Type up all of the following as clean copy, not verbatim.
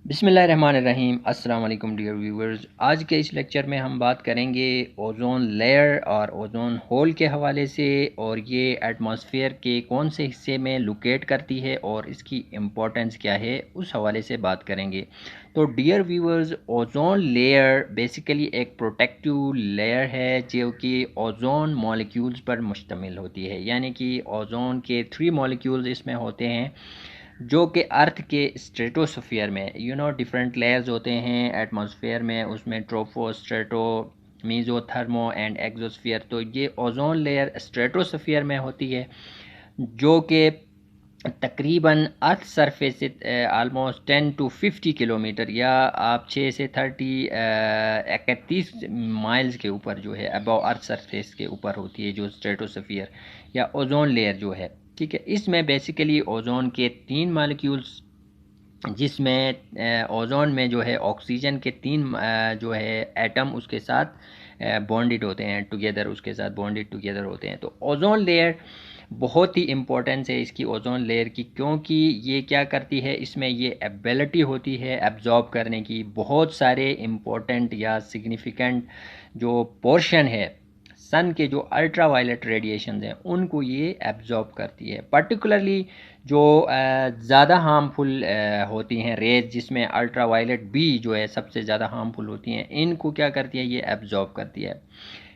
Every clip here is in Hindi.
बिस्मिल्लाहिर्रहमानिर्रहीम। अस्सलाम वालेकुम डियर व्यूवर्स। आज के इस लेक्चर में हम बात करेंगे ओज़ोन लेयर और ओज़ोन होल के हवाले से, और ये एटमॉस्फेयर के कौन से हिस्से में लोकेट करती है और इसकी इम्पोर्टेंस क्या है, उस हवाले से बात करेंगे। तो dear viewers, ozone layer basically एक प्रोटेक्टिव लेयर है जो कि ओज़ोन मॉलिक्यूल्स पर मुश्तमिल होती है, यानी कि ओज़ोन के 3 मॉलिक्यूल्स इसमें होते हैं जो कि अर्थ के स्ट्रेटोस्फीयर में डिफरेंट लेयर्स होते हैं एटमॉस्फेयर में, उसमें ट्रोपो, स्ट्रेटो, मीज़ोथर्मो एंड एक्सोस्फीयर। तो ये ओजोन लेयर स्ट्रेटोस्फीयर में होती है, जो कि तकरीबन अर्थ सरफेस से आलमोस्ट 10 to 50 किलोमीटर, या आप 6 से 31 माइल्स के ऊपर जो है अबव अर्थ सरफेस के ऊपर होती है जो स्ट्रेटोस्फीयर या ओजोन लेयर जो है। ठीक है, इसमें बेसिकली ओजोन के 3 मालिक्यूल्स, जिसमें ओजोन में जो है ऑक्सीजन के 3 जो है एटम उसके साथ बॉन्डेड होते हैं टुगेदर, उसके साथ बॉन्डेड टुगेदर होते हैं। तो ओजोन लेयर बहुत ही इम्पोर्टेंस है इसकी, ओजोन लेयर की, क्योंकि ये क्या करती है, इसमें ये एबिलिटी होती है एब्जॉर्ब करने की बहुत सारे इम्पोर्टेंट या सिग्निफिकेंट जो पोर्शन है सन के, जो अल्ट्रा वायलेट रेडिएशन हैं उनको ये एब्जॉर्ब करती है। पर्टिकुलरली जो ज़्यादा हार्मफुल होती हैं रेज, जिसमें अल्ट्रा वायलेट बी जो है सबसे ज़्यादा हार्मफुल होती हैं, इनको क्या करती है, ये एब्जॉर्ब करती है।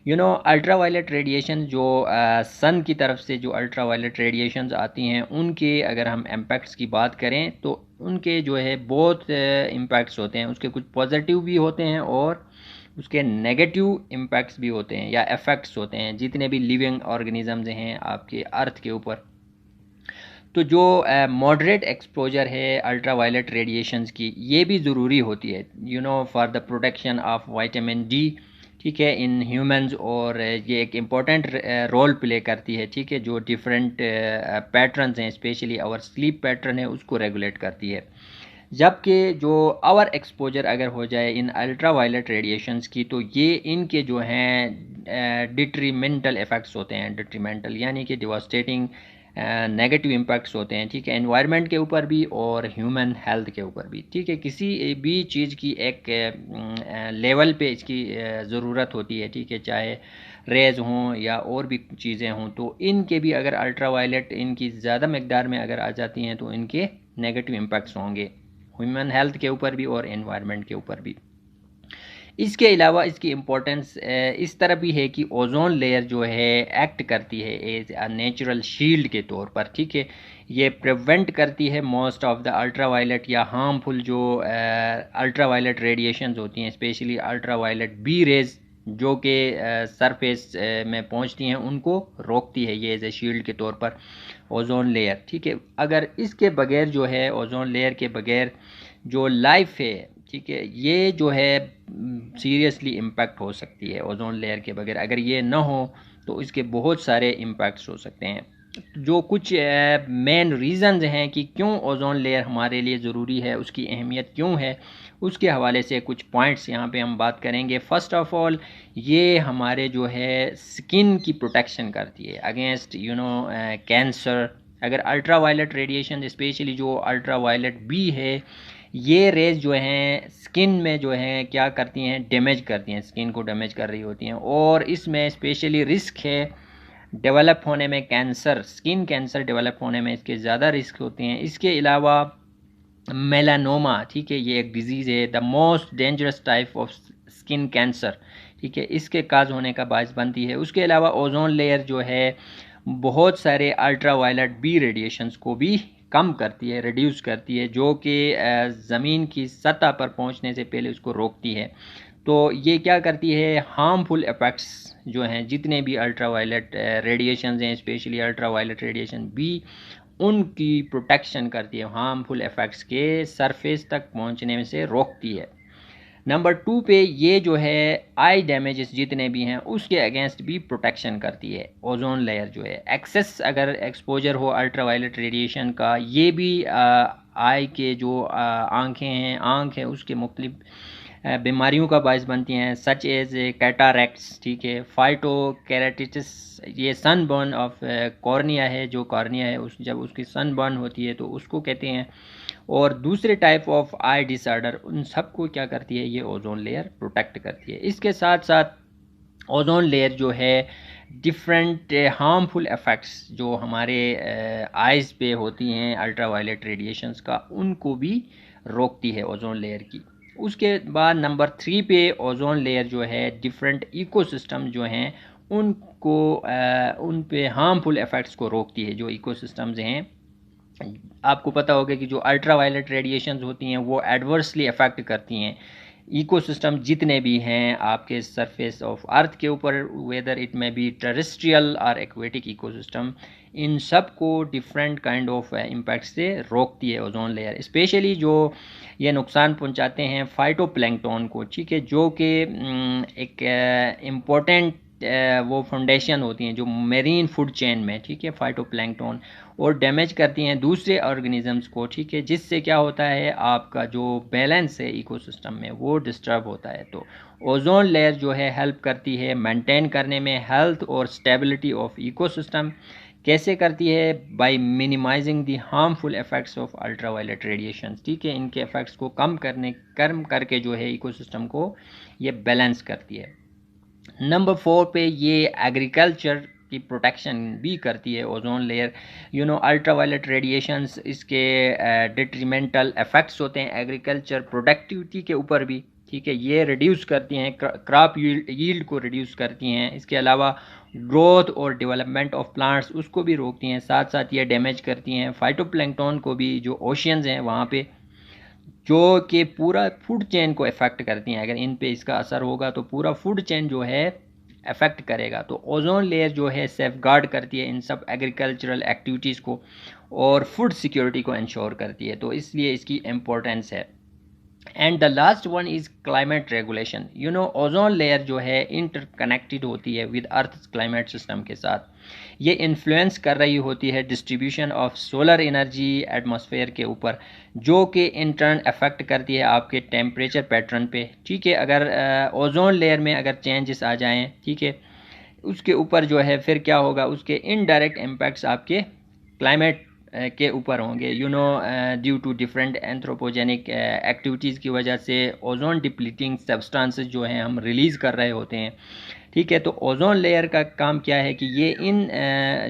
अल्ट्रा वायलेट रेडिएशन जो सन की तरफ से जो अल्ट्रा वायलेट रेडिएशंस आती हैं, उनके अगर हम इम्पैक्ट्स की बात करें तो उनके जो है बहुत इम्पैक्ट्स होते हैं। उसके कुछ पॉजिटिव भी होते हैं और उसके नेगेटिव इम्पैक्ट्स भी होते हैं या इफ़ेक्ट्स होते हैं जितने भी लिविंग ऑर्गेनिजम्स हैं आपके अर्थ के ऊपर। तो जो मॉडरेट एक्सपोजर है अल्ट्रा वायलेट रेडिएशंस की, ये भी ज़रूरी होती है for the protection of vitamin D. ठीक है, इन ह्यूमंस, और ये एक इम्पॉर्टेंट रोल प्ले करती है। ठीक है, जो डिफरेंट पैटर्न्स हैं, स्पेशली आवर स्लीप पैटर्न है, उसको रेगुलेट करती है। जबकि जो आवर एक्सपोजर अगर हो जाए इन अल्ट्रा वायलेट रेडिएशंस की, तो ये इनके जो हैं डिट्रीमेंटल इफ़ेक्ट्स होते हैं, डिट्रीमेंटल यानी कि डिवास्टेटिंग नेगेटिव इम्पैक्ट्स होते हैं। ठीक है, एनवायरनमेंट के ऊपर भी और ह्यूमन हेल्थ के ऊपर भी। ठीक है, किसी भी चीज़ की एक लेवल पे इसकी ज़रूरत होती है। ठीक है, चाहे रेज हों या और भी चीज़ें हों, तो इनके भी अगर अल्ट्रा वायलेट इनकी ज़्यादा मकदार में अगर आ जाती हैं तो इनके नेगेटिव इम्पैक्ट्स होंगे ह्यूमन हेल्थ के ऊपर भी और एनवायरनमेंट के ऊपर भी। इसके अलावा इसकी इम्पोर्टेंस इस तरह भी है कि ओजोन लेयर जो है एक्ट करती है एज अ नेचुरल शील्ड के तौर पर। ठीक है, ये प्रिवेंट करती है most of the ultra violet या हार्मफुल जो अल्ट्रा वायलेट रेडिएशंस होती हैं, specially ultra violet B rays जो कि सरफेस में पहुंचती हैं, उनको रोकती है ये एज ए शील्ड के तौर पर ओजोन लेयर। ठीक है, अगर इसके बगैर जो है, ओजोन लेयर के बगैर जो लाइफ है, ठीक है, ये जो है सीरियसली इम्पैक्ट हो सकती है। ओजोन लेयर के बगैर अगर ये ना हो तो इसके बहुत सारे इम्पैक्ट्स हो सकते हैं। जो कुछ मेन रीज़न्स हैं कि क्यों ओजोन लेयर हमारे लिए ज़रूरी है, उसकी अहमियत क्यों है, उसके हवाले से कुछ पॉइंट्स यहाँ पे हम बात करेंगे। फ़र्स्ट ऑफ़ ऑल, ये हमारे जो है स्किन की प्रोटेक्शन करती है अगेंस्ट कैंसर। अगर अल्ट्रा वायलेट रेडिएशन, स्पेशली जो अल्ट्रा वायलेट बी है, ये रेज जो हैं स्किन में जो हैं क्या करती हैं, डैमेज करती हैं, स्किन को डैमेज कर रही होती हैं, और इसमें स्पेशली रिस्क है डेवलप होने में कैंसर, स्किन कैंसर डेवलप होने में इसके ज़्यादा रिस्क होते हैं। इसके अलावा मेलानोमा, ठीक है, ये एक डिजीज़ है, the most dangerous type of skin cancer. ठीक है, इसके काज होने का बायस बनती है। उसके अलावा ओजोन लेयर जो है बहुत सारे अल्ट्रा वायलेट बी रेडिएशंस को भी कम करती है, रिड्यूस करती है, जो कि ज़मीन की सतह पर पहुंचने से पहले उसको रोकती है। तो ये क्या करती है, हार्मफुल इफ़ेक्ट्स जो हैं जितने भी अल्ट्रा वायलेट रेडिएशंस हैं, specially ultra violet radiation B, उनकी प्रोटेक्शन करती है, हार्मफुल इफ़ेक्ट्स के सरफेस तक पहुंचने से रोकती है। नंबर 2 पे ये जो है आई डैमेजेस जितने भी हैं उसके अगेंस्ट भी प्रोटेक्शन करती है। ओजोन लेयर जो है एक्सेस अगर एक्सपोजर हो अल्ट्रा वायलेट रेडिएशन का, ये भी आई के जो आँखें हैं, आँख है, उसके मुख्तलिफ बीमारियों का बायस बनती हैं, सच एज कैटारैक्ट्स। ठीक है, फाइटो कैरेटिटिस, ये सन बर्न ऑफ कॉर्निया है, जो कॉर्निया है उस जब उसकी सन बर्न होती है तो उसको कहते हैं। और दूसरे टाइप ऑफ आई डिसऑर्डर, उन सबको क्या करती है, ये ओजोन लेयर प्रोटेक्ट करती है। इसके साथ साथ ओजोन लेयर जो है डिफरेंट हार्मफुल इफ़ेक्ट्स जो हमारे आइज़ पे होती हैं अल्ट्रावायलेट रेडिएशंस का, उनको भी रोकती है ओजोन लेयर की। उसके बाद नंबर 3 पे ओजोन लेयर जो है डिफरेंट इकोसिस्टम जो हैं उनको उन पे हार्मफुल इफ़ेक्ट्स को रोकती है। जो इकोसिस्टम्स हैं, आपको पता होगा कि जो अल्ट्रावायलेट रेडिएशंस होती हैं वो एडवर्सली अफेक्ट करती हैं इकोसिस्टम जितने भी हैं आपके सरफेस ऑफ अर्थ के ऊपर, whether it may be terrestrial और एक्वेटिक इकोसिस्टम, इन सब को डिफरेंट काइंड ऑफ इम्पैक्ट से रोकती है ओजोन लेयर। स्पेशली जो ये नुकसान पहुंचाते हैं फाइटोप्लैंक्टन को, ठीक है, जो कि एक इम्पोर्टेंट वो फाउंडेशन होती हैं जो मेरीन फूड चेन में, ठीक है, फाइटोप्लैंक्टन, और डैमेज करती हैं दूसरे ऑर्गेनिजम्स को, ठीक है, जिससे क्या होता है आपका जो बैलेंस है इकोसिस्टम में वो डिस्टर्ब होता है। तो ओजोन लेयर जो है हेल्प करती है मेंटेन करने में हेल्थ और स्टेबिलिटी ऑफ इकोसिस्टम। कैसे करती है? By minimizing the harmful effects of ultraviolet radiation, ठीक है, इनके इफेक्ट्स को कम करके जो है इकोसिस्टम को ये बैलेंस करती है। नंबर 4 पे ये एग्रीकल्चर की प्रोटेक्शन भी करती है ओजोन लेयर। अल्ट्रावायलेट रेडिएशंस इसके डिट्रीमेंटल इफेक्ट्स होते हैं एग्रीकल्चर प्रोडक्टिविटी के ऊपर भी, ठीक है, ये रिड्यूस करती हैं क्रॉप यील्ड को रिड्यूस करती हैं। इसके अलावा ग्रोथ और डेवलपमेंट ऑफ प्लांट्स उसको भी रोकती हैं। साथ साथ ये डैमेज करती हैं फाइटोप्लैंक्टन को भी, जो ओशियंस हैं वहाँ पे, जो कि पूरा फूड चेन को इफ़ेक्ट करती हैं। अगर इन पे इसका असर होगा तो पूरा फूड चेन जो है अफेक्ट करेगा। तो ओजोन लेयर जो है सेफ गार्ड करती है इन सब एग्रीकल्चरल एक्टिविटीज़ को और फूड सिक्योरिटी को इंश्योर करती है, तो इसलिए इसकी इम्पोर्टेंस है। And the last one is climate regulation. Ozone layer जो है इंटरकनेक्टेड होती है विद अर्थ क्लाइमेट सिस्टम के साथ। ये इन्फ्लुएंस कर रही होती है distribution of solar energy atmosphere के ऊपर, जो कि इन टर्न अफेक्ट करती है आपके टेम्परेचर पैटर्न पे, ठीक है। अगर ओजोन लेयर में अगर चेंजेस आ जाएं, ठीक है, उसके ऊपर जो है फिर क्या होगा, उसके इनडायरेक्ट इम्पैक्ट्स आपके क्लाइमेट के ऊपर होंगे। Due to different anthropogenic activities की वजह से ओजोन डिप्लीटिंग सब्सटेंसेस जो हैं हम रिलीज़ कर रहे होते हैं, ठीक है। तो ओजोन लेयर का काम क्या है कि ये इन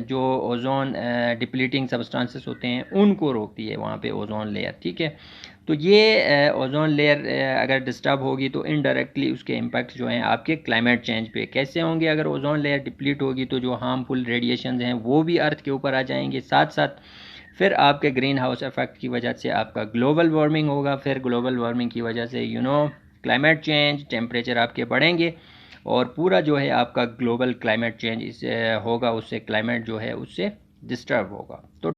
जो ओजोन डिप्लीटिंग सब्सटेंसेस होते हैं उनको रोकती है वहाँ पे ओजोन लेयर, ठीक है। तो ये ओजोन लेयर अगर डिस्टर्ब होगी तो इनडायरेक्टली उसके इम्पैक्ट जो हैं आपके क्लाइमेट चेंज पे कैसे होंगे। अगर ओजोन लेयर डिप्लीट होगी तो जो हार्मफुल रेडिएशन हैं वो भी अर्थ के ऊपर आ जाएंगे। साथ साथ फिर आपके ग्रीन हाउस इफेक्ट की वजह से आपका ग्लोबल वार्मिंग होगा। फिर ग्लोबल वार्मिंग की वजह से क्लाइमेट चेंज, टेम्परेचर आपके बढ़ेंगे और पूरा जो है आपका ग्लोबल क्लाइमेट चेंज इससे होगा, उससे क्लाइमेट जो है उससे डिस्टर्ब होगा। तो